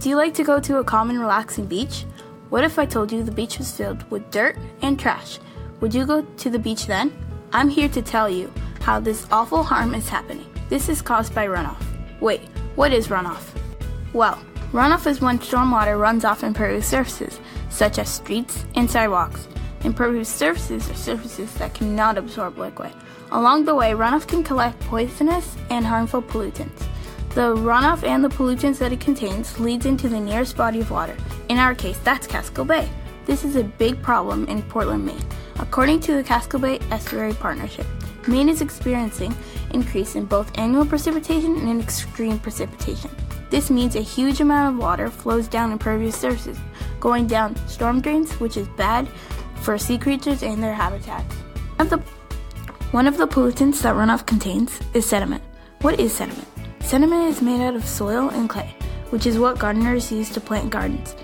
Do you like to go to a calm and relaxing beach? What if I told you the beach was filled with dirt and trash? Would you go to the beach then? I'm here to tell you how this awful harm is happening. This is caused by runoff. Wait, what is runoff? Well, runoff is when stormwater runs off impervious surfaces, such as streets and sidewalks. Impervious surfaces are surfaces that cannot absorb liquid. Along the way, runoff can collect poisonous and harmful pollutants. The runoff and the pollutants that it contains leads into the nearest body of water. In our case, that's Casco Bay. This is a big problem in Portland, Maine. According to the Casco Bay Estuary Partnership, Maine is experiencing increase in both annual precipitation and extreme precipitation. This means a huge amount of water flows down impervious surfaces, going down storm drains, which is bad for sea creatures and their habitats. One of the pollutants that runoff contains is sediment. What is sediment? Sediment is made out of soil and clay, which is what gardeners use to plant gardens.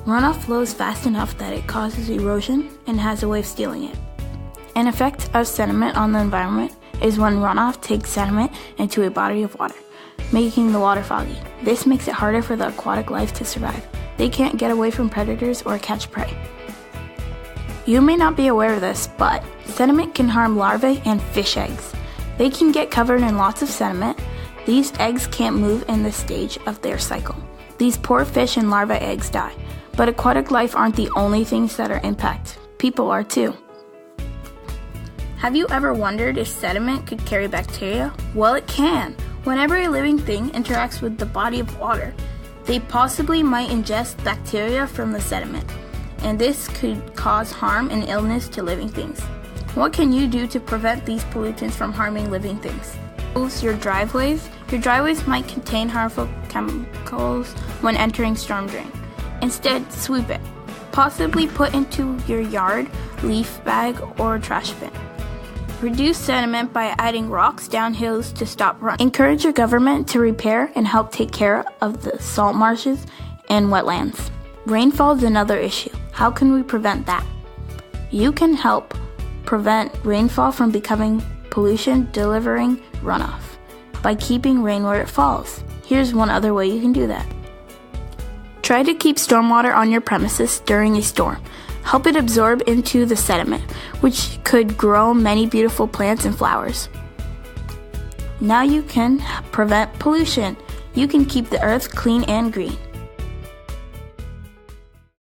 Runoff flows fast enough that it causes erosion and has a way of stealing it. An effect of sediment on the environment is when runoff takes sediment into a body of water, making the water foggy. This makes it harder for the aquatic life to survive. They can't get away from predators or catch prey. You may not be aware of this, but sediment can harm larvae and fish eggs. They can get covered in lots of sediment. These eggs can't move in this stage of their cycle. These poor fish and larvae eggs die. But aquatic life aren't the only things that are impacted. People are too. Have you ever wondered if sediment could carry bacteria? Well, it can. Whenever a living thing interacts with the body of water, they possibly might ingest bacteria from the sediment, and this could cause harm and illness to living things. What can you do to prevent these pollutants from harming living things? Your driveways. Your driveways might contain harmful chemicals when entering storm drain. Instead, sweep it. Possibly put into your yard, leaf bag, or trash bin. Reduce sediment by adding rocks down hills to stop runoff. Encourage your government to repair and help take care of the salt marshes and wetlands. Rainfall is another issue. How can we prevent that? You can help prevent rainfall from becoming pollution delivering runoff by keeping rain where it falls. Here's one other way you can do that. Try to keep stormwater on your premises during a storm. Help it absorb into the sediment, which could grow many beautiful plants and flowers. Now you can prevent pollution. You can keep the earth clean and green.